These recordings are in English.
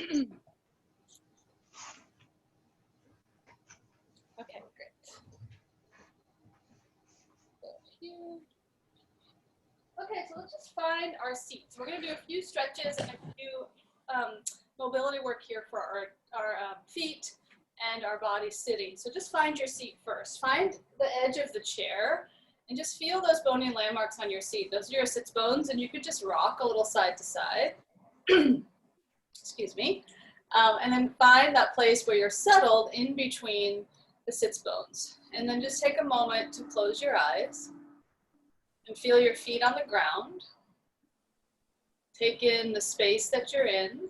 Okay, great. Go here. Okay, so let's just find our seats. We're going to do a few stretches and a few mobility work here for our feet and our body sitting. So just find your seat first. Find the edge of the chair and just feel those bony landmarks on your seat. Those are your sits bones, and you could just rock a little side to side. Excuse me. And then find that place where you're settled in between the sits bones. And then just take a moment to close your eyes and feel your feet on the ground. Take in the space that you're in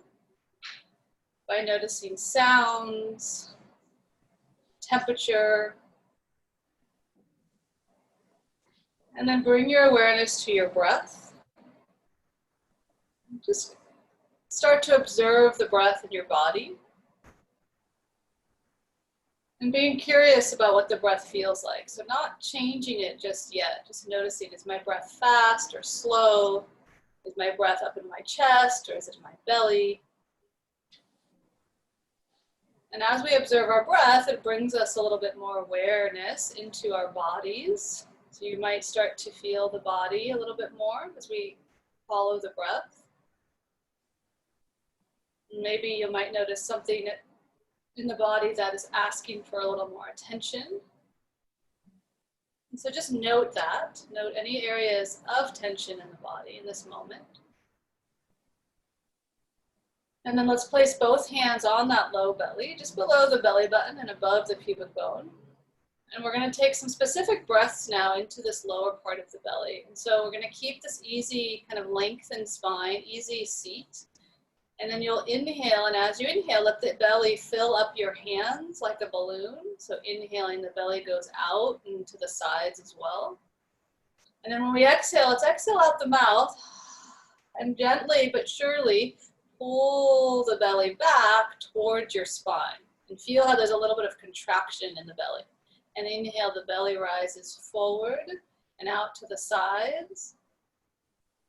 by noticing sounds, temperature, and then bring your awareness to your breath. Just start to observe the breath in your body and being curious about what the breath feels like. So not changing it just yet, just noticing, is my breath fast or slow? Is my breath up in my chest or is it in my belly? And as we observe our breath, it brings us a little bit more awareness into our bodies. So you might start to feel the body a little bit more as we follow the breath. Maybe you might notice something in the body that is asking for a little more attention. And so just note that. Note any areas of tension in the body in this moment. And then let's place both hands on that low belly, just below the belly button and above the pubic bone. And we're going to take some specific breaths now into this lower part of the belly. And so we're going to keep this easy kind of lengthened spine, easy seat. And then you'll inhale, and as you inhale, let the belly fill up your hands like a balloon. So inhaling, the belly goes out and to the sides as well. And then when we exhale, let's exhale out the mouth and gently but surely pull the belly back towards your spine. And feel how there's a little bit of contraction in the belly. And inhale, the belly rises forward and out to the sides.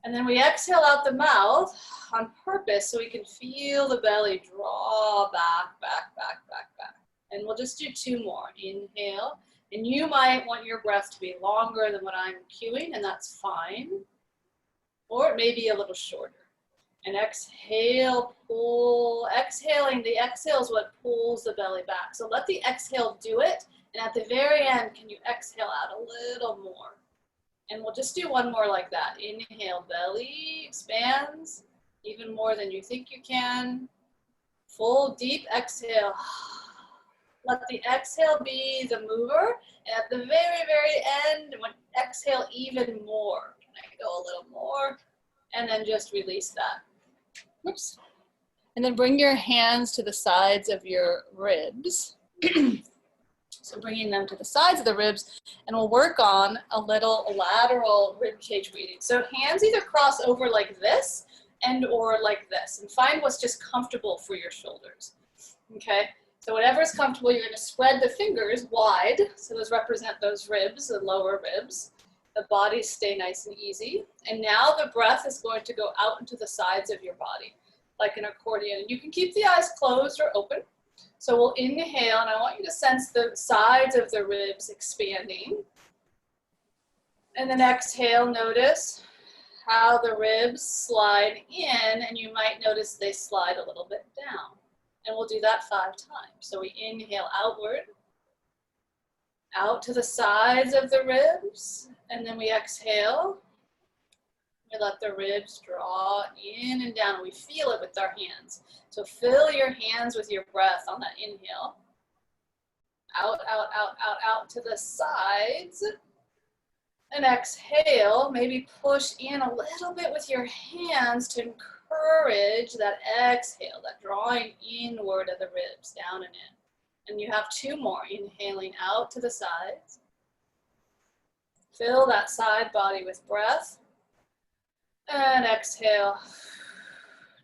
And then we exhale out the mouth on purpose so we can feel the belly draw back, back, back, back, back. And we'll just do two more. Inhale. And you might want your breath to be longer than what I'm cueing, and that's fine. Or it may be a little shorter. And exhale, pull. Exhaling, the exhale is what pulls the belly back. So let the exhale do it. And at the very end, can you exhale out a little more? And we'll just do one more like that. Inhale, belly expands even more than you think you can. Full deep exhale. Let the exhale be the mover. And at the very, very end, when exhale even more. Can I go a little more? And then just release that. Oops. And then bring your hands to the sides of your ribs. So bringing them to the sides of the ribs, and we'll work on a little lateral rib cage breathing. So hands either cross over like this and or like this, and find what's just comfortable for your shoulders. Okay, so whatever's comfortable, you're going to spread the fingers wide, so those represent those ribs, the lower ribs. The bodies stay nice and easy. And now the breath is going to go out into the sides of your body, like an accordion. And you can keep the eyes closed or open. So we'll inhale, and I want you to sense the sides of the ribs expanding. And then exhale, notice how the ribs slide in, and you might notice they slide a little bit down. And we'll do that 5 times. So we inhale outward, out to the sides of the ribs, and then we exhale. We let the ribs draw in and down, and we feel it with our hands. So fill your hands with your breath on that inhale. Out, out, out, out, out to the sides. And exhale, maybe push in a little bit with your hands to encourage that exhale, that drawing inward of the ribs, down and in. And you have 2 more, inhaling out to the sides. Fill that side body with breath. And exhale,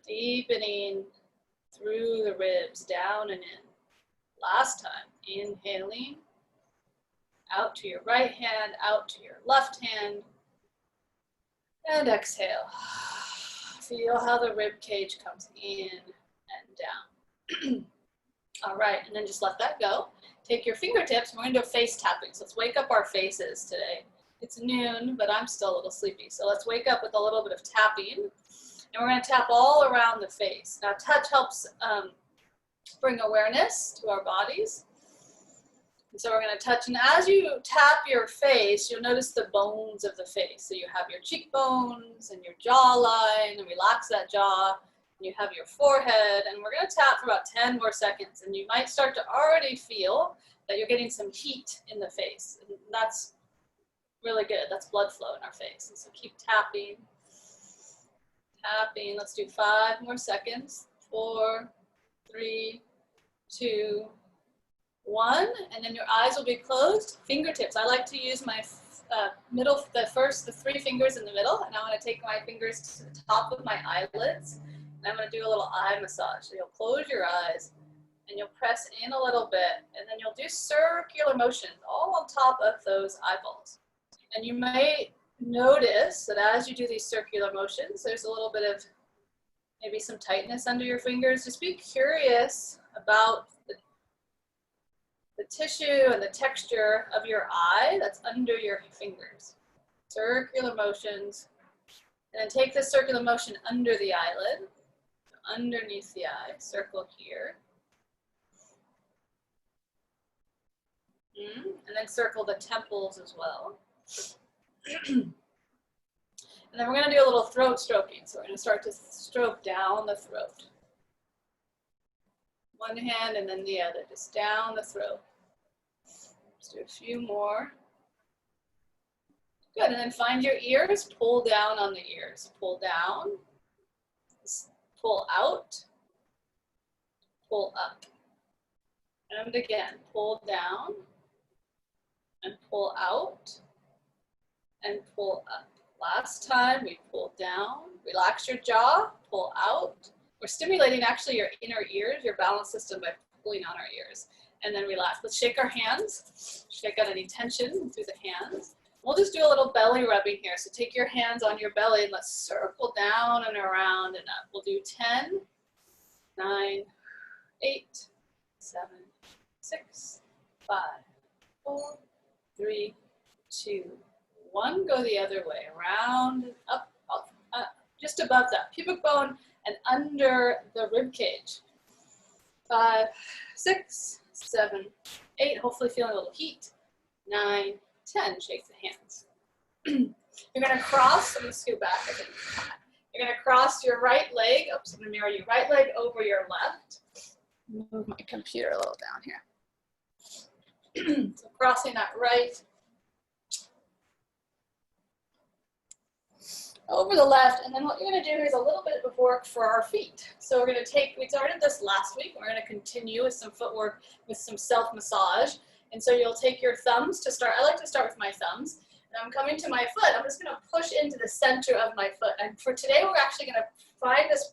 deepening through the ribs, down and in. Last time, inhaling, out to your right hand, out to your left hand, and exhale. Feel how the rib cage comes in and down. All right, and then just let that go. Take your fingertips, and we're gonna do face tapping. So let's wake up our faces today. It's noon, but I'm still a little sleepy. So let's wake up with a little bit of tapping. And we're gonna tap all around the face. Now touch helps bring awareness to our bodies. And so we're gonna touch, and as you tap your face, you'll notice the bones of the face. So you have your cheekbones and your jawline, and relax that jaw. And you have your forehead, and we're gonna tap for about 10 more seconds. And you might start to already feel that you're getting some heat in the face. And that's really good. That's blood flow in our face. And so keep tapping, tapping. Let's do 5 more seconds. 4, 3, 2, 1, and then your eyes will be closed. Fingertips. I like to use my the 3 fingers in the middle, and I want to take my fingers to the top of my eyelids, and I'm going to do a little eye massage. So you'll close your eyes, and you'll press in a little bit, and then you'll do circular motions all on top of those eyeballs. And you may notice that as you do these circular motions, there's a little bit of maybe some tightness under your fingers. Just be curious about the tissue and the texture of your eye that's under your fingers. Circular motions. And then take this circular motion under the eyelid, underneath the eye, circle here. And then circle the temples as well. And then we're gonna do a little throat stroking. So we're gonna start to stroke down the throat. One hand and then the other, just down the throat. Let's do a few more. Good, and then find your ears, pull down on the ears. Pull down, pull out, pull up. And again, pull down and pull out and pull up. Last time we pull down, relax your jaw, pull out. We're stimulating actually your inner ears, your balance system by pulling on our ears. And then relax. Let's shake our hands. Shake out any tension through the hands. We'll just do a little belly rubbing here. So take your hands on your belly and let's circle down and around and up. We'll do 10, 9, 8, 7, 6, 5, 4, 3, 2, 1. Go the other way. Around and up, just above that pubic bone and under the rib cage. 5, 6, 7, 8. Hopefully feeling a little heat. 9, 10. Shake the hands. You're going to cross. Let me scoot back. You're going to cross your right leg. Oops, I'm going to mirror your right leg over your left. Move my computer a little down here. So crossing that right over the left, and then what you're going to do is a little bit of work for our feet. So we're going to take, we started this last week, we're going to continue with some footwork with some self-massage. And so you'll take your thumbs to start. I like to start with my thumbs. And I'm coming to my foot. I'm just going to push into the center of my foot. And for today, we're actually going to find this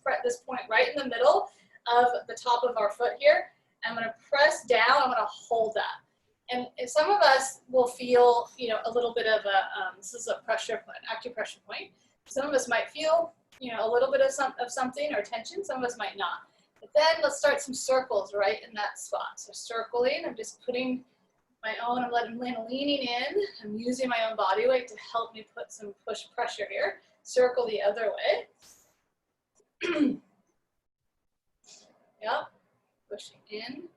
point right in the middle of the top of our foot here. I'm going to press down. I'm going to hold that. And some of us will feel, you know, a little bit of a, this is a pressure point, acupressure point. Some of us might feel, you know, a little bit of something or tension. Some of us might not. But then let's start some circles right in that spot. So circling, I'm just putting my own, I'm leaning in. I'm using my own body weight to help me put some push pressure here. Circle the other way. Yep, pushing in.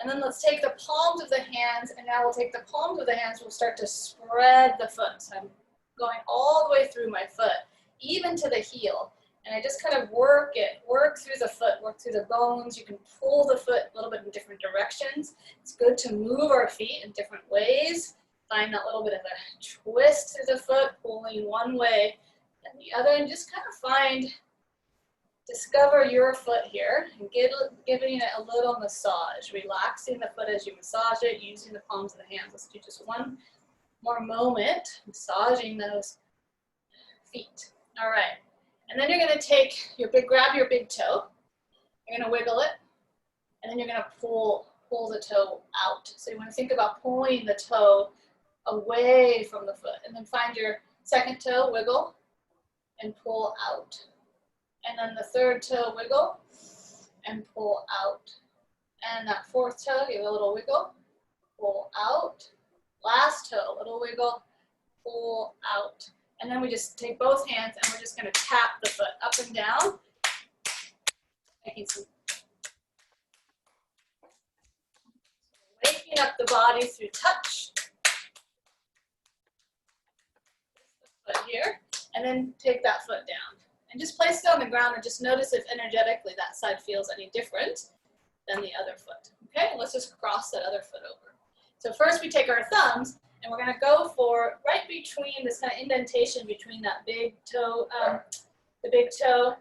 And then let's take the palms of the hands, and now we'll take the palms of the hands, we'll start to spread the foot. So I'm going all the way through my foot, even to the heel. And I just kind of work through the foot, work through the bones. You can pull the foot a little bit in different directions. It's good to move our feet in different ways. Find that little bit of a twist through the foot, pulling one way and the other, and just kind of discover your foot here and giving it a little massage, relaxing the foot as you massage it, using the palms of the hands. Let's do just one more moment, massaging those feet. All right. And then you're going to take grab your big toe. You're going to wiggle it, and then you're going to pull the toe out. So you want to think about pulling the toe away from the foot, and then find your second toe, wiggle, and pull out. And then the third toe, wiggle, and pull out. And that fourth toe, give it a little wiggle, pull out. Last toe, a little wiggle, pull out. And then we just take both hands and we're just gonna tap the foot up and down, making some, waking up the body through touch. Foot here, and then take that foot down. And just place it on the ground and just notice if energetically that side feels any different than the other foot. Okay, let's just cross that other foot over. So first we take our thumbs and we're gonna go for right between this kind of indentation between that big toe, the big toe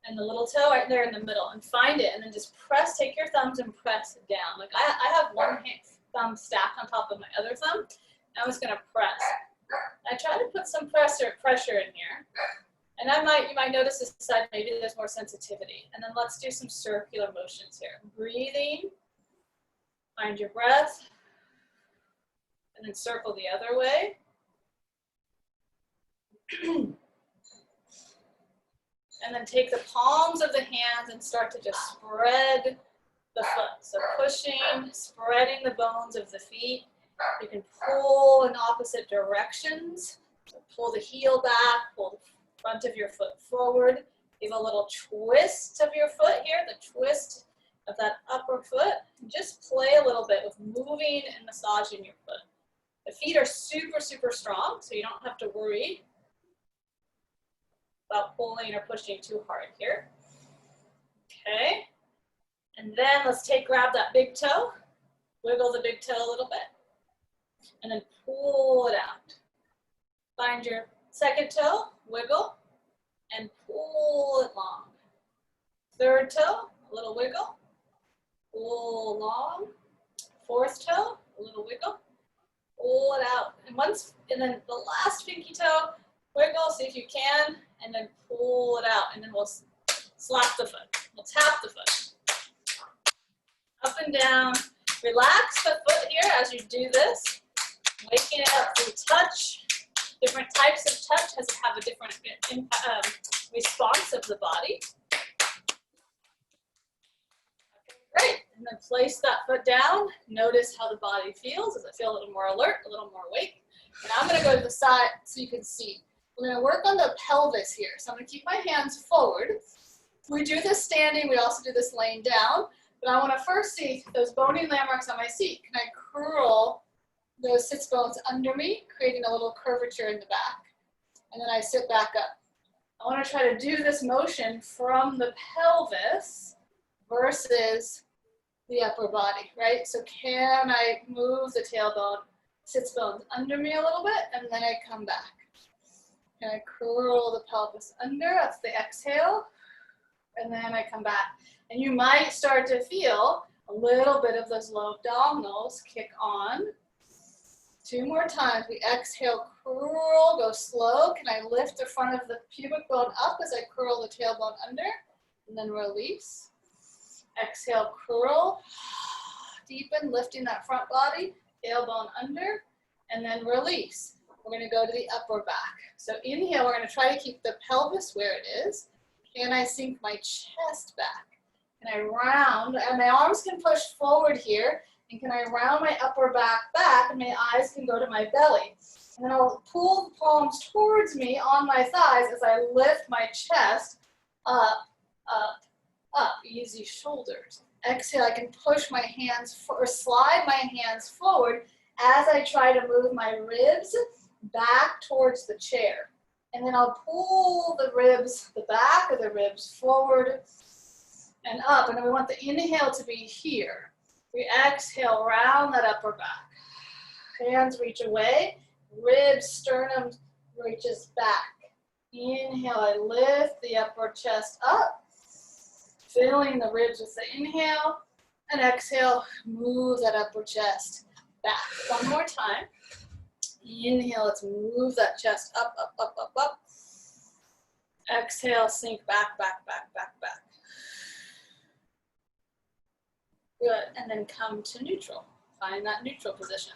and the little toe right there in the middle, and find it and then just press, take your thumbs and press down. Like I have one thumb stacked on top of my other thumb. I'm just gonna press. I try to put some pressure in here. And you might notice this side, maybe there's more sensitivity. And then let's do some circular motions here. Breathing, find your breath, and then circle the other way. And then take the palms of the hands and start to just spread the foot. So pushing, spreading the bones of the feet. You can pull in opposite directions. So pull the heel back, pull the front of your foot forward. Give a little twist of your foot here, the twist of that upper foot. And just play a little bit with moving and massaging your foot. The feet are super, super strong, so you don't have to worry about pulling or pushing too hard here. Okay. And then let's grab that big toe, wiggle the big toe a little bit, and then pull it out. Find your second toe, wiggle, and pull it long. Third toe, a little wiggle, pull long. Fourth toe, a little wiggle, pull it out. And then the last pinky toe, wiggle, see if you can, and then pull it out. And then we'll slap the foot. We'll tap the foot. Up and down. Relax the foot here as you do this. Waking it up through touch. Different types of touch have a different response of the body. Okay, great. And then place that foot down. Notice how the body feels. Does it feel a little more alert, a little more awake? And I'm going to go to the side so you can see. We're going to work on the pelvis here. So I'm going to keep my hands forward. We do this standing. We also do this laying down. But I want to first see those bony landmarks on my seat. Can I curl those sits bones under me, creating a little curvature in the back? And then I sit back up. I want to try to do this motion from the pelvis versus the upper body, right? So can I move the tailbone, sits bones under me a little bit, and then I come back. Can I curl the pelvis under? That's the exhale. And then I come back. And you might start to feel a little bit of those low abdominals kick on. 2 more times. We exhale, curl, go slow. Can I lift the front of the pubic bone up as I curl the tailbone under? And then release. Exhale, curl. Deepen, lifting that front body, tailbone under, and then release. We're going to go to the upper back. So inhale, we're going to try to keep the pelvis where it is. Can I sink my chest back? Can I round? And my arms can push forward here. And can I round my upper back, and my eyes can go to my belly. And then I'll pull the palms towards me on my thighs as I lift my chest up, up, up. Easy shoulders. Exhale, I can push my hands, or slide my hands forward as I try to move my ribs back towards the chair. And then I'll pull the ribs, the back of the ribs forward and up. And then we want the inhale to be here. We exhale, round that upper back. Hands reach away, ribs, sternum reaches back. Inhale, I lift the upper chest up, filling the ribs with the inhale, and exhale, move that upper chest back. One more time. Inhale, let's move that chest up, up, up, up, up. Exhale, sink back, back, back, back, back. Good, and then come to neutral. Find that neutral position.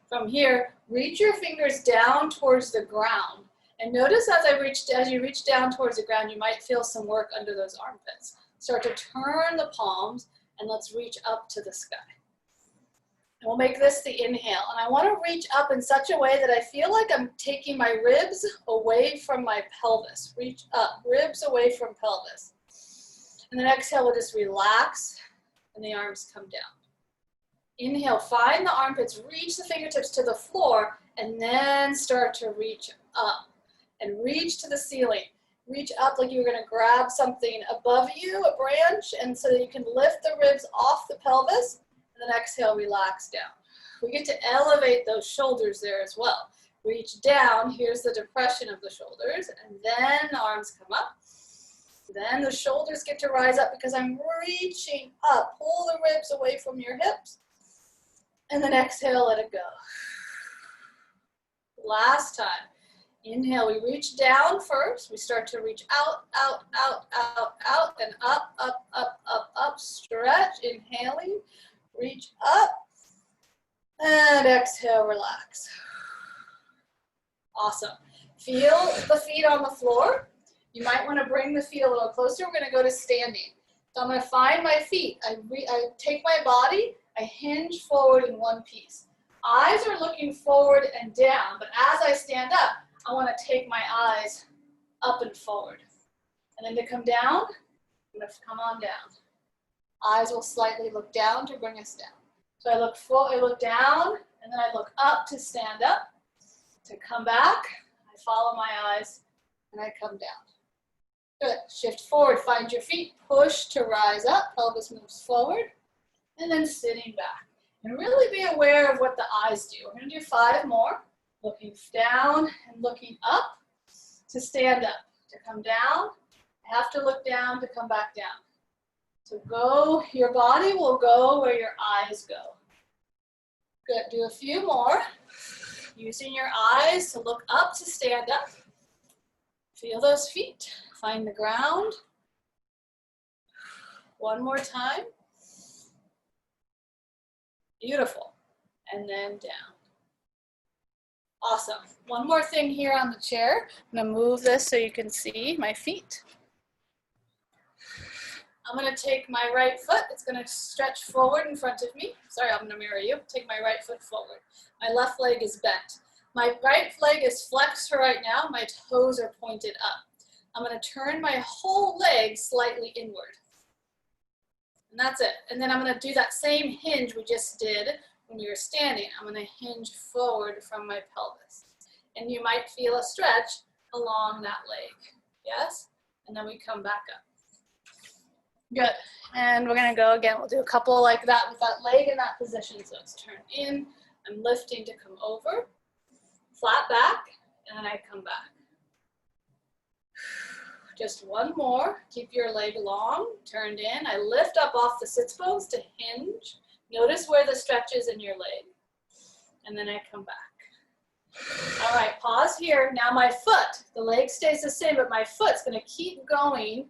From here, reach your fingers down towards the ground. And notice as you reach down towards the ground, you might feel some work under those armpits. Start to turn the palms and let's reach up to the sky. And we'll make this the inhale. And I want to reach up in such a way that I feel like I'm taking my ribs away from my pelvis. Reach up, ribs away from pelvis. And then exhale, we'll just relax and the arms come down. Inhale, find the armpits, reach the fingertips to the floor, and then start to reach up and reach to the ceiling. Reach up like you were going to grab something above you, a branch, and so that you can lift the ribs off the pelvis. And then exhale, relax down. We get to elevate those shoulders there as well. Reach down, here's the depression of the shoulders, and then the arms come up. Then the shoulders get to rise up because I'm reaching up. Pull the ribs away from your hips. And then exhale, let it go. Last time. Inhale, we reach down first. We start to reach out, out, out, out, out, and up, up, up, up, up. Stretch, inhaling. Reach up. And exhale, relax. Awesome. Feel the feet on the floor. You might want to bring the feet a little closer. We're going to go to standing. So I'm going to find my feet. I take my body. I hinge forward in one piece. Eyes are looking forward and down, but as I stand up, I want to take my eyes up and forward. And then to come down, I'm going to come on down. Eyes will slightly look down to bring us down. So I look down, and then I look up to stand up. To come back, I follow my eyes, and I come down. Good. Shift forward, find your feet, push to rise up, pelvis moves forward, and then sitting back. And really be aware of what the eyes do. We're going to do 5 more. Looking down and looking up to stand up. To come down, I have to look down to come back down. So go, your body will go where your eyes go. Good. Do a few more. Using your eyes to look up to stand up. Feel those feet. Find the ground. One more time. Beautiful. And then down. Awesome. One more thing here on the chair. I'm going to move this so you can see my feet. I'm going to take my right foot. It's going to stretch forward in front of me. Sorry, I'm going to mirror you. Take my right foot forward. My left leg is bent. My right leg is flexed for right now. My toes are pointed up. I'm going to turn my whole leg slightly inward. And that's it. And then I'm going to do that same hinge we just did when we were standing. I'm going to hinge forward from my pelvis. And you might feel a stretch along that leg. Yes? And then we come back up. Good. And we're going to go again. We'll do a couple like that with that leg in that position. So it's turn in. I'm lifting to come over. Flat back. And then I come back. Just one more. Keep your leg long, turned in. I lift up off the sits bones to hinge. Notice where the stretch is in your leg. And then I come back. All right, pause here. Now my foot, the leg stays the same, but my foot's going to keep going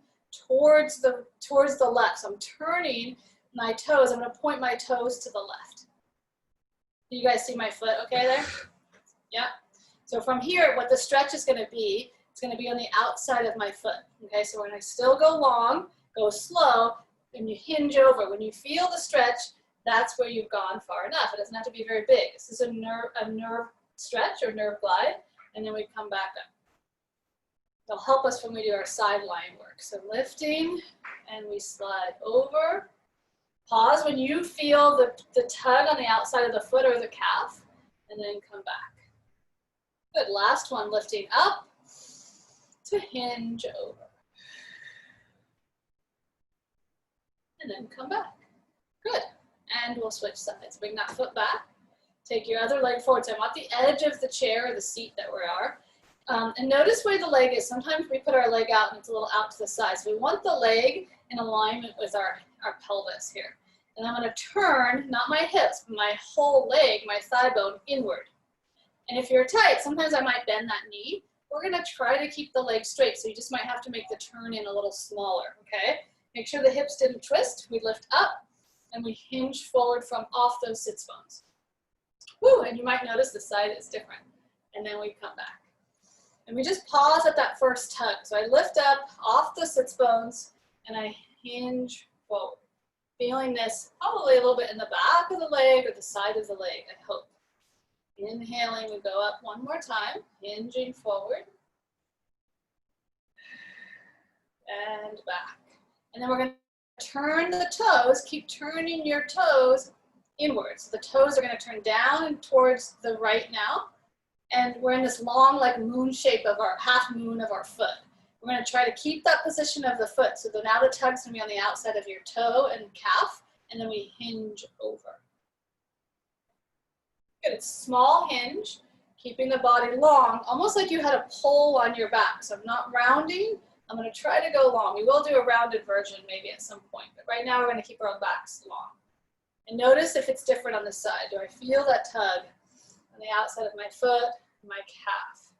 towards the left. So I'm turning my toes. I'm going to point my toes to the left. Do you guys see my foot okay there? Yeah. So from here, what the stretch is going to be, it's going to be on the outside of my foot. Okay, so when I still go long, go slow, and you hinge over. When you feel the stretch, that's where you've gone far enough. It doesn't have to be very big. This is a nerve stretch or nerve glide, and then we come back up. They'll help us when we do our sideline work. So lifting, and we slide over. Pause when you feel the tug on the outside of the foot or the calf, and then come back. Good, last one, lifting up to hinge over. And then come back. Good. And we'll switch sides. Bring that foot back. Take your other leg forward. So I want the edge of the chair or the seat that we are. And notice where the leg is. Sometimes we put our leg out and it's a little out to the side. So we want the leg in alignment with our pelvis here. And I'm going to turn, not my hips, but my whole leg, my thigh bone inward. And if you're tight, sometimes I might bend that knee. We're going to try to keep the leg straight. So you just might have to make the turn in a little smaller, okay? Make sure the hips didn't twist. We lift up and we hinge forward from off those sits bones. Woo, and you might notice the side is different. And then we come back. And we just pause at that first tug. So I lift up off the sits bones and I hinge forward. Feeling this probably a little bit in the back of the leg or the side of the leg, I hope. Inhaling, we go up one more time, hinging forward. And back. And then we're going to turn the toes, keep turning your toes inwards. So the toes are going to turn down and towards the right now. And we're in this long, like moon shape of our half moon of our foot. We're going to try to keep that position of the foot. So now the tug's going to be on the outside of your toe and calf, and then we hinge over. Good, it's small hinge, keeping the body long, almost like you had a pull on your back. So I'm not rounding. I'm going to try to go long. We will do a rounded version maybe at some point, but right now we're going to keep our backs long. And notice if it's different on this side. Do I feel that tug on the outside of my foot, my calf?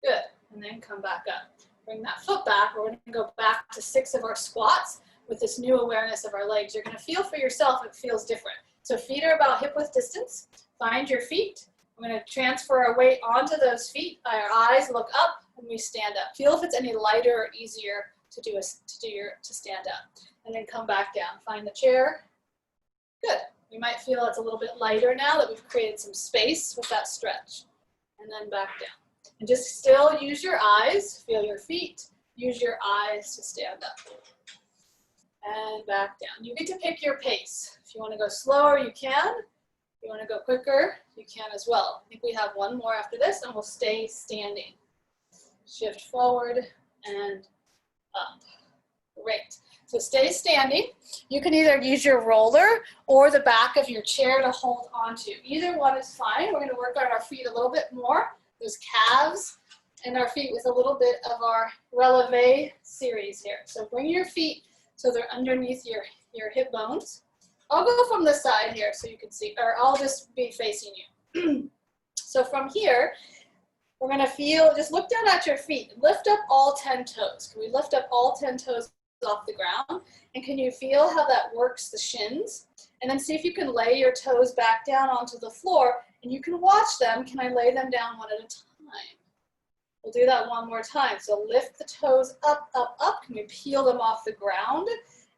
Good, and then come back up. Bring that foot back. We're going to go back to 6 of our squats with this new awareness of our legs. You're going to feel for yourself if it feels different. So feet are about hip width distance. Find your feet. We're going to transfer our weight onto those feet. Our eyes look up and we stand up. Feel if it's any lighter or easier to stand up. And then come back down. Find the chair. Good. You might feel it's a little bit lighter now that we've created some space with that stretch. And then back down. And just still use your eyes. Feel your feet. Use your eyes to stand up. And back down. You get to pick your pace. If you want to go slower, you can. If you want to go quicker, you can as well. I think we have one more after this, and we'll stay standing. Shift forward and up. Great. So stay standing. You can either use your roller or the back of your chair to hold onto. Either one is fine. We're going to work on our feet a little bit more. Those calves and our feet with a little bit of our releve series here. So bring your feet so they're underneath your hip bones. I'll go from the side here so you can see, or I'll just be facing you. So from here, we're going to feel, just look down at your feet. Lift up all 10 toes. Can we lift up all 10 toes off the ground? And can you feel how that works the shins? And then see if you can lay your toes back down onto the floor, and you can watch them. Can I lay them down one at a time? We'll do that one more time. So lift the toes up, up, up. Can we peel them off the ground?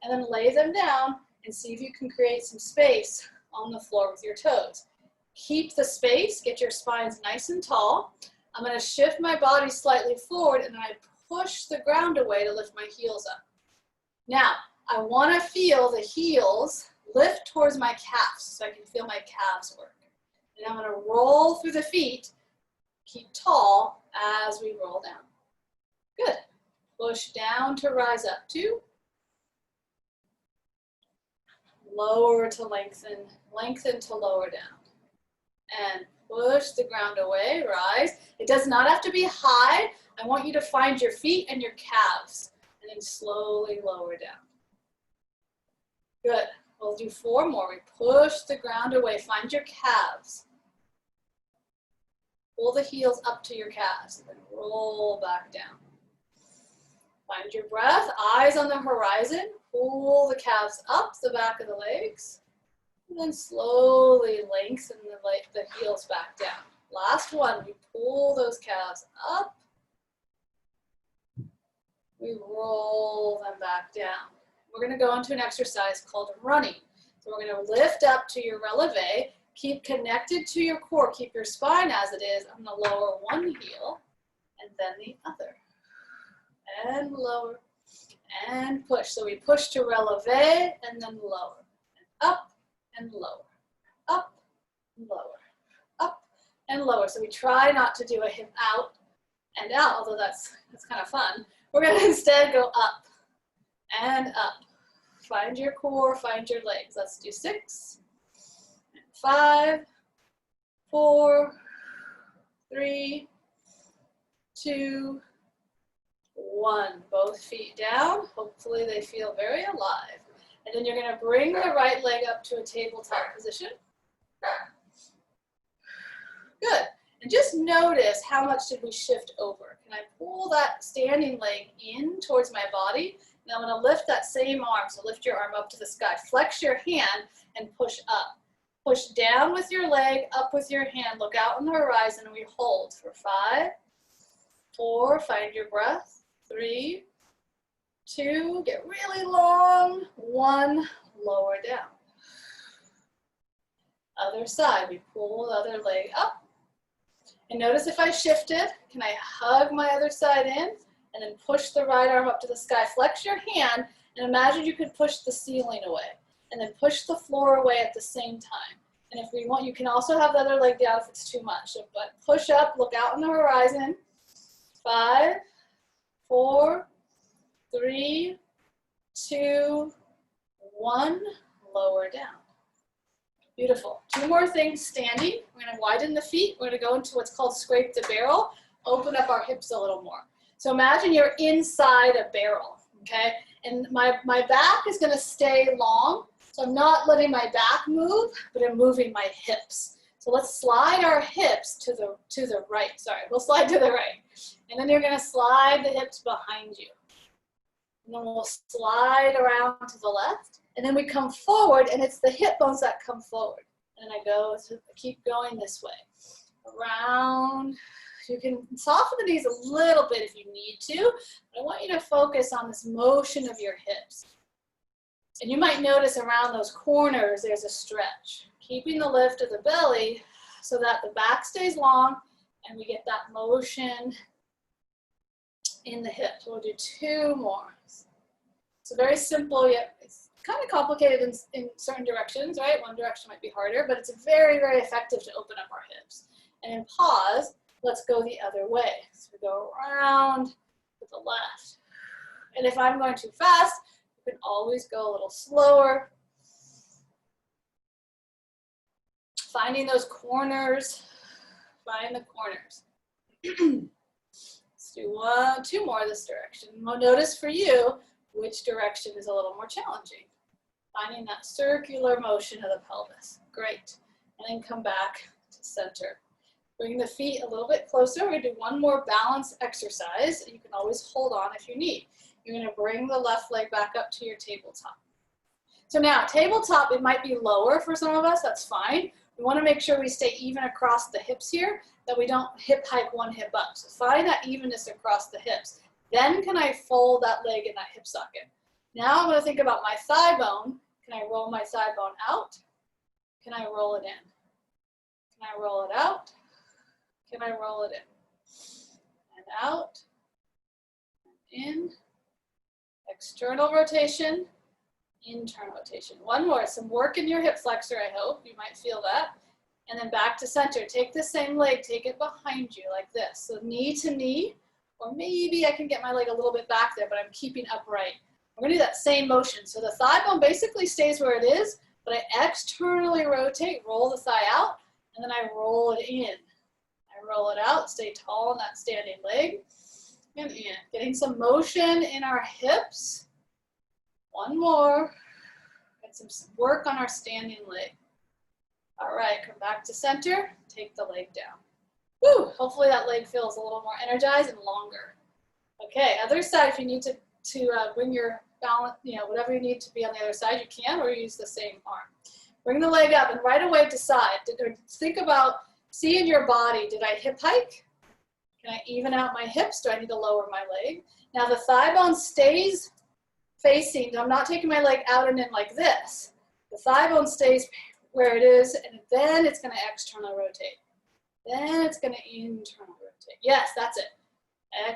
And then lay them down and see if you can create some space on the floor with your toes. Keep the space, get your spines nice and tall. I'm going to shift my body slightly forward, and then I push the ground away to lift my heels up. Now, I want to feel the heels lift towards my calves so I can feel my calves work. And I'm going to roll through the feet, keep tall as we roll down. Good. Push down to rise up. 2. Lower to lengthen, lengthen to lower down. And push the ground away, rise. It does not have to be high. I want you to find your feet and your calves, and then slowly lower down. Good. We'll do 4 more. We push the ground away. Find your calves. Pull the heels up to your calves, and then roll back down. Find your breath. Eyes on the horizon. Pull the calves up the back of the legs. And then slowly lengthen the heels back down. Last one. We pull those calves up. We roll them back down. We're going to go into an exercise called running. So we're going to lift up to your releve. Keep connected to your core. Keep your spine as it is. I'm going to lower one heel and then the other. And lower and push. So we push to releve and then lower. And up and lower. Up and lower. Up and lower. So we try not to do a hip out and out, although that's kind of fun. We're going to instead go up and up. Find your core, find your legs. Let's do 6, 5, 4, 3, 2, 1. Both feet down. Hopefully they feel very alive. And then you're going to bring the right leg up to a tabletop position. Good. And just notice how much did we shift over. Can I pull that standing leg in towards my body? And I'm going to lift that same arm. So lift your arm up to the sky. Flex your hand and push up. Push down with your leg, up with your hand. Look out on the horizon and we hold for 5, 4, find your breath. 3, 2, get really long, 1, lower down. Other side, we pull the other leg up. And notice if I shifted, can I hug my other side in and then push the right arm up to the sky? Flex your hand and imagine you could push the ceiling away and then push the floor away at the same time. And if we want, you can also have the other leg down if it's too much. But push up, look out on the horizon. 5, 4, 3, 2, 1, lower down. Beautiful. 2 more things standing. We're going to widen the feet. We're going to go into what's called scrape the barrel. Open up our hips a little more. So imagine you're inside a barrel, okay? And my back is going to stay long. So I'm not letting my back move, but I'm moving my hips. So let's slide our hips to the right. Sorry, we'll slide to the right. And then you're going to slide the hips behind you. And then we'll slide around to the left. And then we come forward, and it's the hip bones that come forward. And I keep going this way. Around. You can soften the knees a little bit if you need to. But I want you to focus on this motion of your hips. And you might notice around those corners, there's a stretch. Keeping the lift of the belly so that the back stays long, and we get that motion in the hips. We'll do 2 more. It's very simple, yet it's kind of complicated in certain directions, right? One direction might be harder, but it's very, very effective to open up our hips. And in pause, let's go the other way. So we go around to the left. And if I'm going too fast, you can always go a little slower. Finding those corners, find the corners. Let's do 2 more this direction. Notice for you, which direction is a little more challenging. Finding that circular motion of the pelvis. Great. And then come back to center. Bring the feet a little bit closer. We're going to do 1 more balance exercise. You can always hold on if you need. You're going to bring the left leg back up to your tabletop. So now, tabletop, it might be lower for some of us. That's fine. We want to make sure we stay even across the hips here, that we don't hip hike 1 hip up. So find that evenness across the hips. Then can I fold that leg in that hip socket? Now I'm going to think about my thigh bone. Can I roll my thigh bone out? Can I roll it in? Can I roll it out? Can I roll it in? And out. In. External rotation. Internal rotation. 1 more. Some work in your hip flexor, I hope. You might feel that. And then back to center. Take the same leg. Take it behind you like this. So knee to knee. Or maybe I can get my leg a little bit back there, but I'm keeping upright. We're going to do that same motion. So the thigh bone basically stays where it is, but I externally rotate, roll the thigh out, and then I roll it in. I roll it out, stay tall on that standing leg, and in. Getting some motion in our hips. 1 more. Get some work on our standing leg. All right, come back to center. Take the leg down. Woo, hopefully that leg feels a little more energized and longer. Okay, other side, if you need to bring your balance, whatever you need to be on the other side, you can, or use the same arm. Bring the leg up and right away decide. Think about, see in your body, did I hip hike? Can I even out my hips? Do I need to lower my leg? Now the thigh bone stays facing, I'm not taking my leg out and in like this. The thigh bone stays where it is, and then it's going to external rotate. Then it's going to internal rotate. Yes, that's it.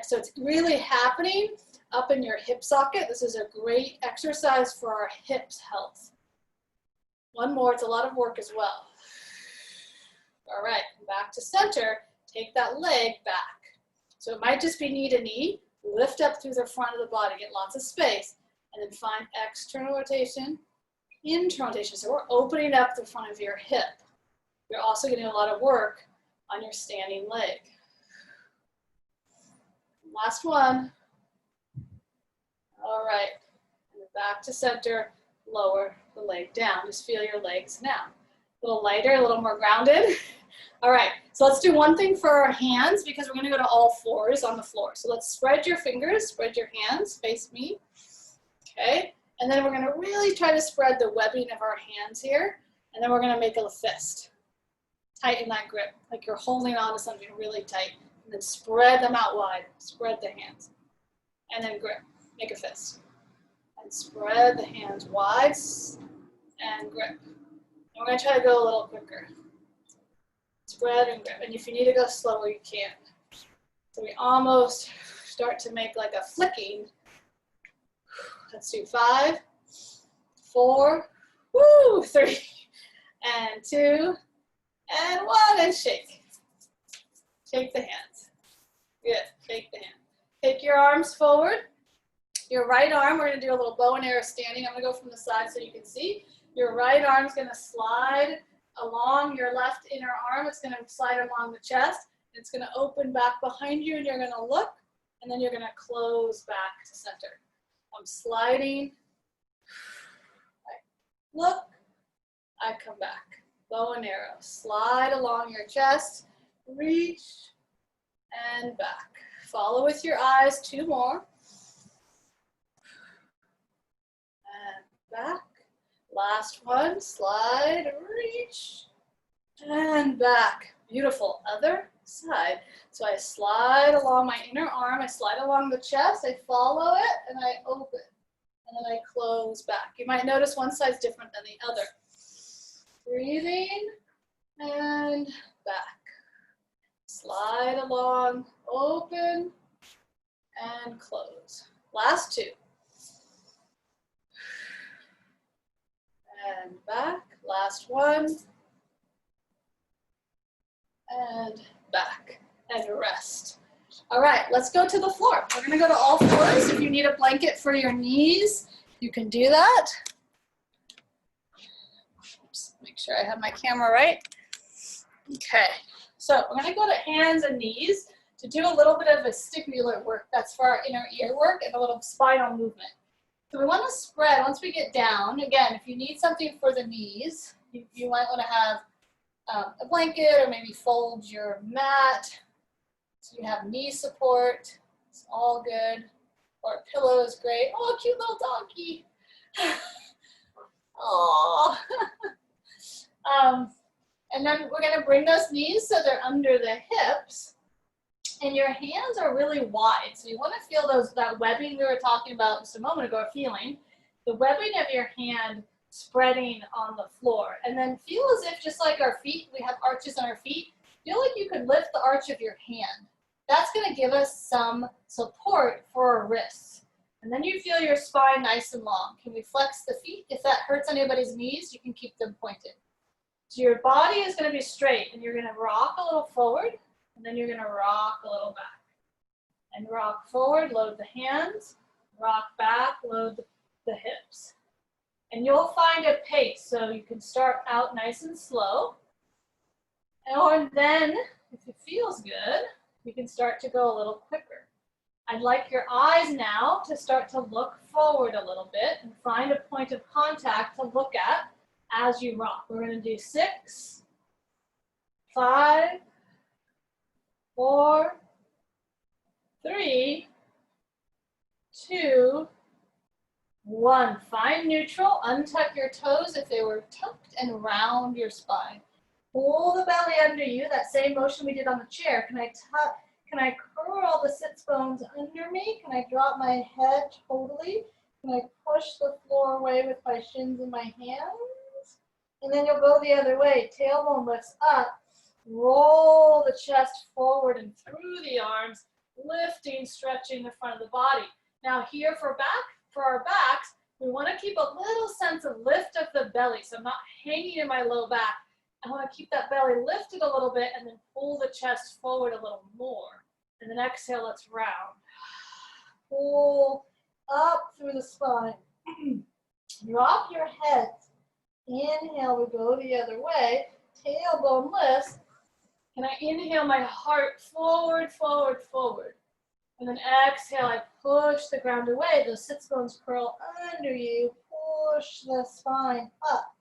So it's really happening up in your hip socket. This is a great exercise for our hips health. 1 more, it's a lot of work as well. All right, back to center. Take that leg back. So it might just be knee to knee. Lift up through the front of the body, get lots of space, and then find external rotation, internal rotation. So we're opening up the front of your hip. You're also getting a lot of work on your standing leg. Last one. All right, and back to center, lower the leg down. Just feel your legs now. A little lighter, a little more grounded. All right, so let's do 1 thing for our hands because we're gonna go to all 4s on the floor. So let's spread your fingers, spread your hands, face me. Okay, and then we're gonna really try to spread the webbing of our hands here, and then we're gonna make a fist. Tighten that grip, like you're holding on to something really tight. And then spread them out wide. Spread the hands. And then grip. make a fist. And spread the hands wide and grip. And we're going to try to go a little quicker. Spread and grip. And if you need to go slower, you can. So we almost start to make like a flicking. Let's do 5, 4, 3, and 2, and 1, and shake. Shake the hands. Good, shake the hand. Take your arms forward. Your right arm, we're gonna do a little bow and arrow standing. I'm gonna go from the side so you can see. Your right arm is gonna slide along your left inner arm. It's gonna slide along the chest. It's gonna open back behind you, and you're gonna look, and then you're gonna close back to center. I'm sliding, I look, I come back. Bow and arrow, slide along your chest, reach, and back. Follow with your eyes, 2 more. And back. Last one, slide, reach, and back. Beautiful. Other side. So I slide along my inner arm, I slide along the chest, I follow it, and I open. And then I close back. You might notice one side's different than the other. Breathing, and back. Slide along, open, and close. Last 2. And back. Last 1. And back. And rest. All right, let's go to the floor. We're gonna go to all fours. If you need a blanket for your knees, you can do that. Oops, make sure I have my camera right. Okay, so we're gonna go to hands and knees to do a little bit of vestibular work. That's for our inner ear work and a little spinal movement. So we wanna spread, once we get down, again, if you need something for the knees, you might wanna have a blanket or maybe fold your mat so you have knee support. It's all good. Or a pillow is great. Oh, cute little donkey. Oh. And then we're going to bring those knees so they're under the hips. And your hands are really wide. So you want to feel that webbing we were talking about just a moment ago, feeling. The webbing of your hand spreading on the floor. And then feel as if, just like our feet, we have arches on our feet, feel like you could lift the arch of your hand. That's going to give us some support for our wrists. And then you feel your spine nice and long. Can we flex the feet? If that hurts anybody's knees, you can keep them pointed. So your body is going to be straight, and you're going to rock a little forward, and then you're going to rock a little back. And rock forward, load the hands, rock back, load the hips. And you'll find a pace, so you can start out nice and slow. And then, if it feels good, you can start to go a little quicker. I'd like your eyes now to start to look forward a little bit and find a point of contact to look at as you rock. We're going to do 6, 5, 4, 3, 2, 1. Find neutral. Untuck your toes if they were tucked and round your spine. Pull the belly under you. That same motion we did on the chair. Can I curl the sits bones under me? Can I drop my head totally? Can I push the floor away with my shins and my hands? And then you'll go the other way. Tailbone lifts up. Roll the chest forward and through the arms, lifting, stretching the front of the body. Now here for our backs, we want to keep a little sense of lift of the belly. So I'm not hanging in my low back. I want to keep that belly lifted a little bit and then pull the chest forward a little more. And then exhale, let's round. Pull up through the spine. Drop your head. Inhale, we go the other way. Tailbone lifts. And I inhale my heart forward, forward, forward. And then exhale, I push the ground away. Those sits bones curl under you. Push the spine up.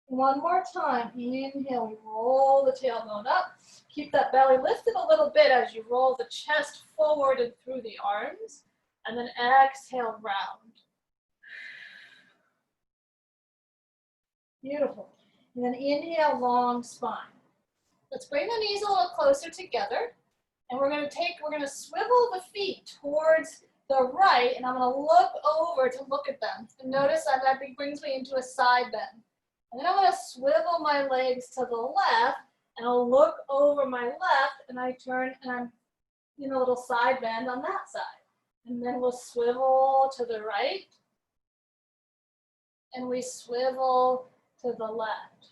One more time. Inhale, we roll the tailbone up. Keep that belly lifted a little bit as you roll the chest forward and through the arms. And then exhale, round. Beautiful. And then inhale, long spine. Let's bring the knees a little closer together. And we're going to swivel the feet towards the right, and I'm gonna look over to look at them. And notice that brings me into a side bend. And then I'm gonna swivel my legs to the left, and I'll look over my left, and I turn, and I'm in a little side bend on that side. And then we'll swivel to the right, and we swivel to the left.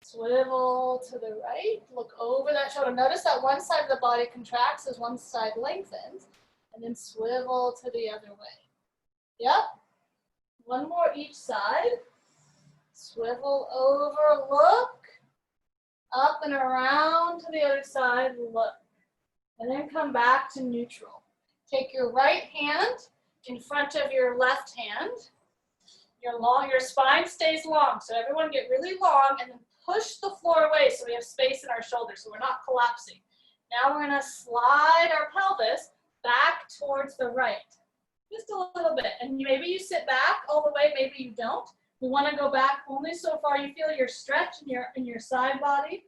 Swivel to the right, look over that shoulder. Notice that one side of the body contracts as one side lengthens, and then swivel to the other way. Yep. One more each side. Swivel over, look. Up and around to the other side, look. And then come back to neutral. Take your right hand in front of your left hand. Your spine stays long, so everyone get really long, and then push the floor away so we have space in our shoulders, so we're not collapsing. Now we're gonna slide our pelvis back towards the right, just a little bit. And maybe you sit back all the way, maybe you don't. We wanna go back only so far you feel your stretch in your side body,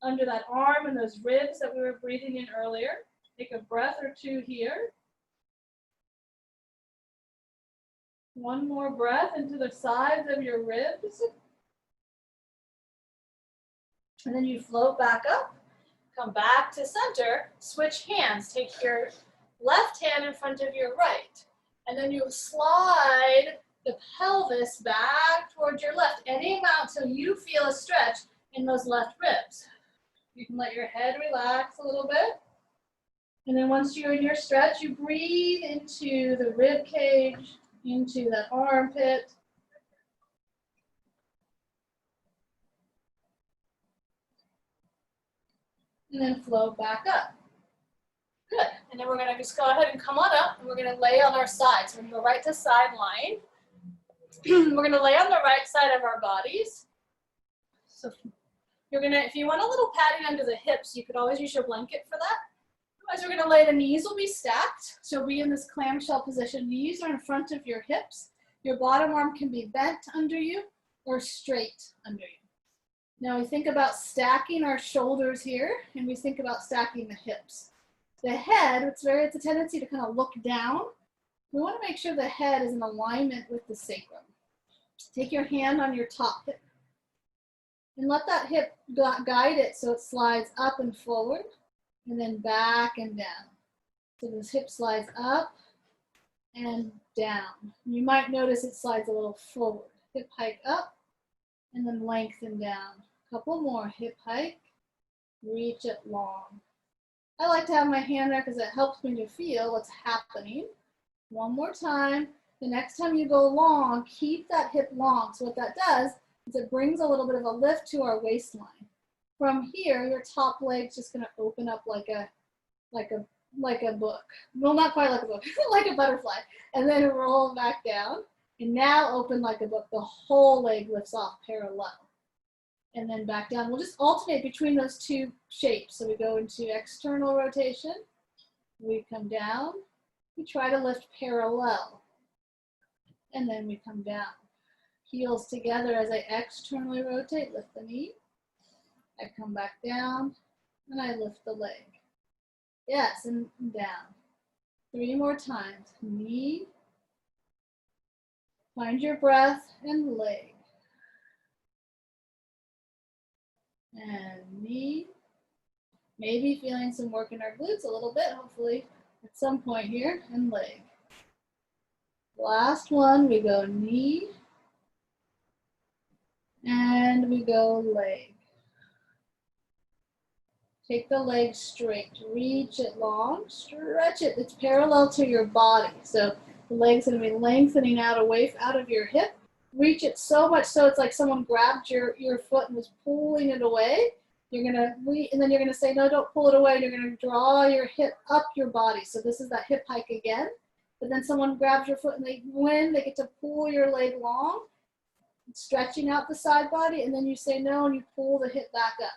under that arm and those ribs that we were breathing in earlier. Take a breath or two here. One more breath into the sides of your ribs. And then you float back up, come back to center, switch hands. Take your left hand in front of your right. And then you slide the pelvis back towards your left, any amount till you feel a stretch in those left ribs. You can let your head relax a little bit. And then once you're in your stretch, you breathe into the rib cage, into that armpit. And then float back up. Good. And then we're going to just go ahead and come on up, and we're going to lay on our sides. We're going to go right to side line. We're going to lay on the right side of our bodies. So you're going to, if you want a little padding under the hips, you could always use your blanket for that. Otherwise, we're going to lay, the knees will be stacked. So you'll be in this clamshell position. Knees are in front of your hips. Your bottom arm can be bent under you or straight under you. Now we think about stacking our shoulders here, and we think about stacking the hips. The head, it's a tendency to kind of look down. We want to make sure the head is in alignment with the sacrum. Take your hand on your top hip and let that hip guide it so it slides up and forward, and then back and down. So this hip slides up and down. You might notice it slides a little forward. Hip hike up and then lengthen down. Couple more, hip hike, reach it long. I like to have my hand there because it helps me to feel what's happening. One more time. The next time you go long, keep that hip long. So what that does is it brings a little bit of a lift to our waistline. From here, your top leg's just going to open up like a book. Well, not quite like a book, like a butterfly. And then roll back down. And now open like a book. The whole leg lifts off parallel. And then back down. We'll just alternate between those two shapes. So we go into external rotation. We come down. We try to lift parallel. And then we come down. Heels together as I externally rotate. Lift the knee. I come back down. And I lift the leg. Yes, and down. 3 more times. Knee. Find your breath and leg. And knee. Maybe feeling some work in our glutes a little bit, hopefully, at some point here, and leg. Last one, we go knee. And we go leg. Take the leg straight, reach it long, stretch it. It's parallel to your body. So the leg's gonna be lengthening out away out of your hip. Reach it so much so it's like someone grabbed your foot and was pulling it away. You're gonna, and then you're gonna say, no, don't pull it away. You're gonna draw your hip up your body. So this is that hip hike again. But then someone grabs your foot and they get to pull your leg long, stretching out the side body, and then you say no and you pull the hip back up.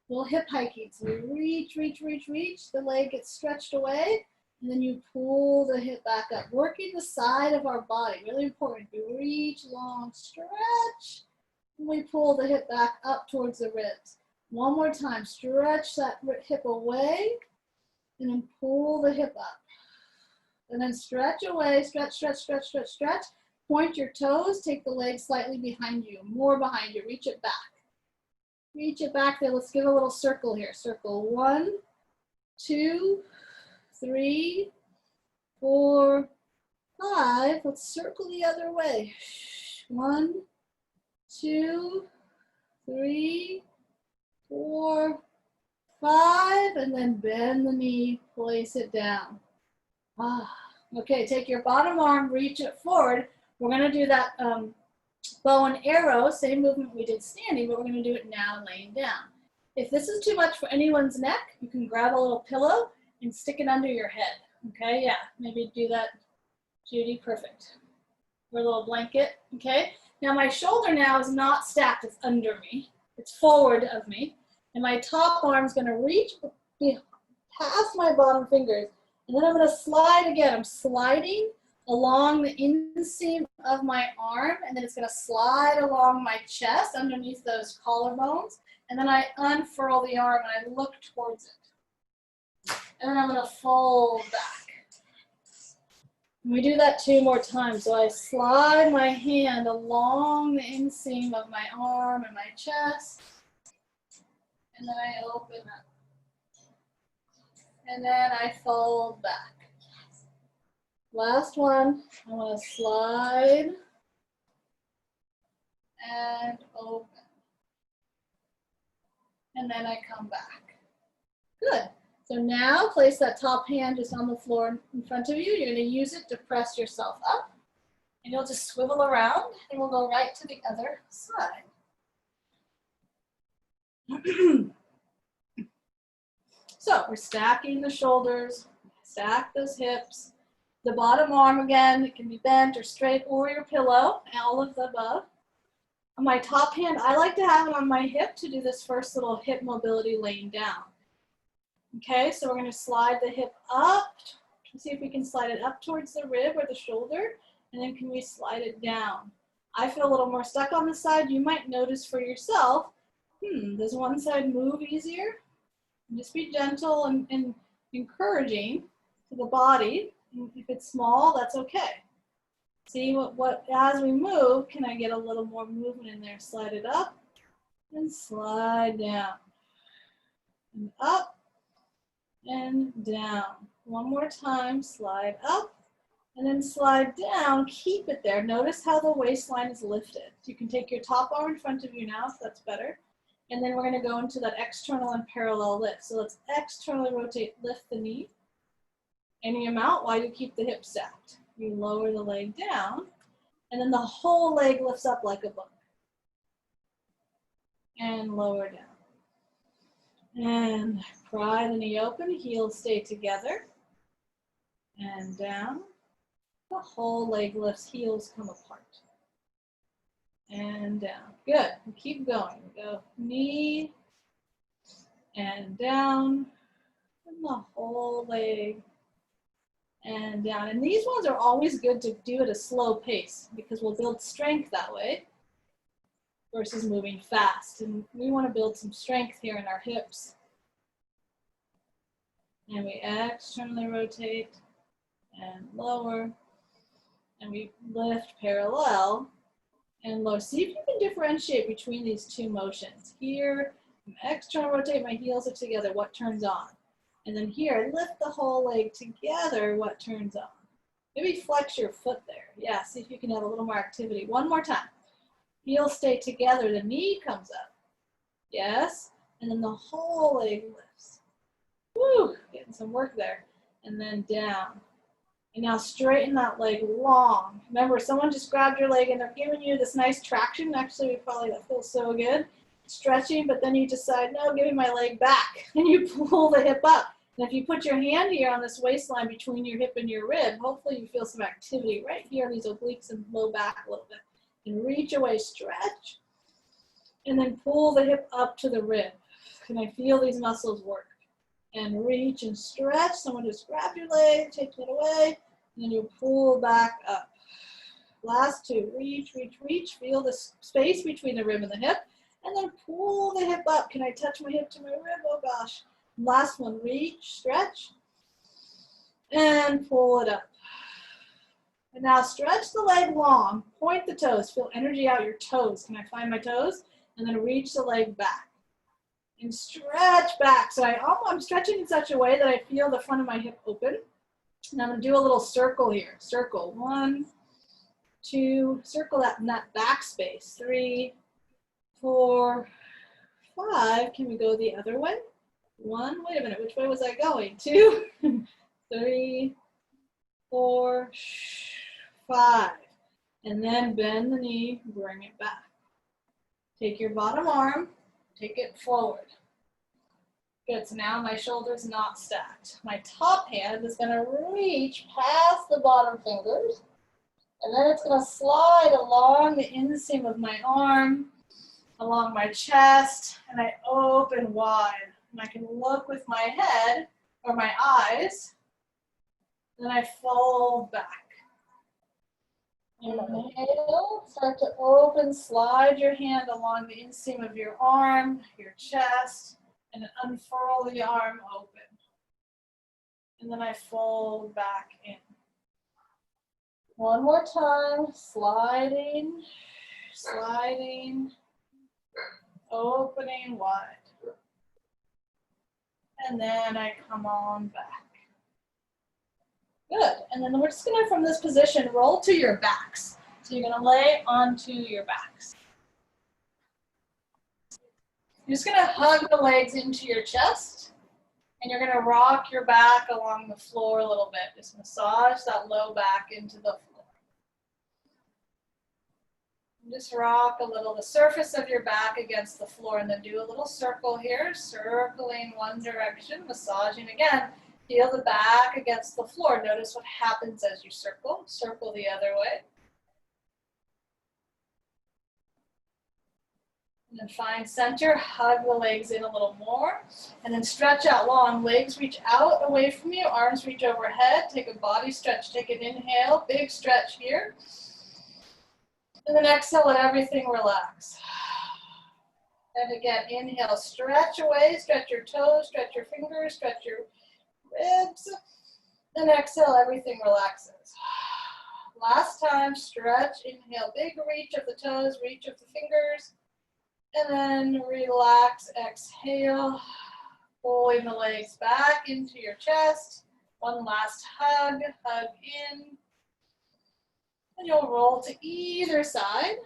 Little hip hiking. So you reach, reach, reach, reach. The leg gets stretched away, and then you pull the hip back up. Working the side of our body, really important. We reach, long, stretch, and we pull the hip back up towards the ribs. One more time, stretch that hip away, and then pull the hip up. And then stretch away, stretch, stretch, stretch, stretch, stretch. Point your toes, take the leg slightly behind you, more behind you, reach it back. Reach it back there. Let's give a little circle here. Circle 1, 2, 3, 4, 5. Let's circle the other way. 1, 2, 3, 4, 5, and then bend the knee, place it down. Okay, take your bottom arm, reach it forward. We're going to do that bow and arrow, same movement we did standing, but we're going to do it now laying down. If this is too much for anyone's neck, you can grab a little pillow and stick it under your head. Okay, yeah, maybe do that, Judy, perfect. Or a little blanket, okay? Now my shoulder now is not stacked, it's under me. It's forward of me. And my top arm's going to reach past my bottom fingers. And then I'm going to slide again. I'm sliding along the inseam of my arm, and then it's going to slide along my chest underneath those collarbones. And then I unfurl the arm and I look towards it. And then I'm going to fold back. And we do that 2 more times. So I slide my hand along the inseam of my arm and my chest. And then I open up. And then I fold back. Last one. I want to slide and open. And then I come back. Good. So now place that top hand just on the floor in front of you. You're going to use it to press yourself up. And you'll just swivel around and we'll go right to the other side. So we're stacking the shoulders, stack those hips. The bottom arm again, it can be bent or straight or your pillow, all of the above. On my top hand, I like to have it on my hip to do this first little hip mobility laying down. Okay, so we're going to slide the hip up. Let's see if we can slide it up towards the rib or the shoulder, and then can we slide it down? I feel a little more stuck on the side. You might notice for yourself, does one side move easier? Just be gentle and encouraging to the body. If it's small, that's okay. See what as we move, can I get a little more movement in there? Slide it up and slide down. And up and down. One more time, slide up and then slide down. Keep it there. Notice how the waistline is lifted. You can take your top arm in front of you now if that's better. And then we're going to go into that external and parallel lift. So let's externally rotate, lift the knee any amount while you keep the hip stacked. You lower the leg down, and then the whole leg lifts up like a book. And lower down. And pry the knee open, heels stay together. And down. The whole leg lifts, heels come apart. And down. Good. Keep going. Go knee and down. And the whole leg and down. And these ones are always good to do at a slow pace because we'll build strength that way versus moving fast. And we want to build some strength here in our hips. And we externally rotate and lower. And we lift parallel and lower. See if you can differentiate between these 2 motions. Here, external rotate, my heels are together, what turns on? And then here, I lift the whole leg together, what turns on? Maybe flex your foot there. Yeah, see if you can have a little more activity. One more time. Heels stay together, the knee comes up. Yes, and then the whole leg lifts. Woo, getting some work there. And then down. And now straighten that leg long. Remember, someone just grabbed your leg and they're giving you this nice traction. Actually, that feels so good. Stretching, but then you decide, no, give me my leg back. And you pull the hip up. And if you put your hand here on this waistline between your hip and your rib, hopefully you feel some activity right here on these obliques and low back a little bit. And reach away, stretch. And then pull the hip up to the rib. Can I feel these muscles work? And reach and stretch. Someone just grab your leg, take it away, and then you pull back up. Last 2, reach, reach, reach. Feel the space between the rib and the hip, and then pull the hip up. Can I touch my hip to my rib? Oh gosh. Last one, reach, stretch, and pull it up. And now stretch the leg long, point the toes, feel energy out your toes. Can I find my toes? And then reach the leg back. And stretch back. So I'm stretching in such a way that I feel the front of my hip open. And I'm gonna do a little circle here. Circle, 1, 2, circle that in that back space. 3, 4, 5. Can we go the other way? 1, wait a minute, which way was I going? 2, 3, 4, 5. And then bend the knee, bring it back. Take your bottom arm, take it forward. Good, so now my shoulder's not stacked. My top hand is gonna reach past the bottom fingers, and then it's gonna slide along the inseam of my arm, along my chest, and I open wide. And I can look with my head, or my eyes, then I fold back. Inhale, start to open, slide your hand along the inseam of your arm, your chest, and unfurl the arm open. And then I fold back in. One more time, sliding, sliding, opening wide. And then I come on back. Good, and then we're just gonna, from this position, roll to your backs. So you're gonna lay onto your backs. You're just gonna hug the legs into your chest, and you're gonna rock your back along the floor a little bit. Just massage that low back into the floor. And just rock a little, the surface of your back against the floor, and then do a little circle here, circling one direction, massaging again. Feel the back against the floor. Notice what happens as you circle. Circle the other way. And then find center, hug the legs in a little more, and then stretch out long. Legs reach out away from you, arms reach overhead. Take a body stretch, take an inhale, big stretch here. And then exhale, let everything relax. And again, inhale, stretch away, stretch your toes, stretch your fingers, stretch your ribs. Then exhale, everything relaxes. Last time, stretch, inhale, big reach of the toes, reach of the fingers. And then relax, exhale, pulling the legs back into your chest. One last hug, hug in. And you'll roll to either side.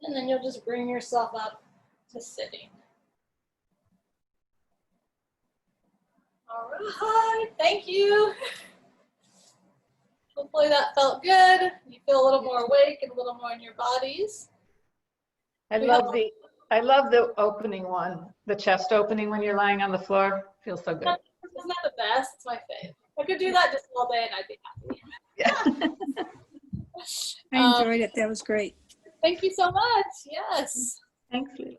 And then you'll just bring yourself up to sitting. All right, thank you. Hopefully that felt good. You feel a little more awake and a little more in your bodies. I love the opening one, the chest opening when you're lying on the floor. Feels so good. Isn't that the best? It's my favorite. I could do that just all day and I'd be happy. Yeah. I enjoyed it. That was great. Thank you so much. Yes. Thanks, Lila.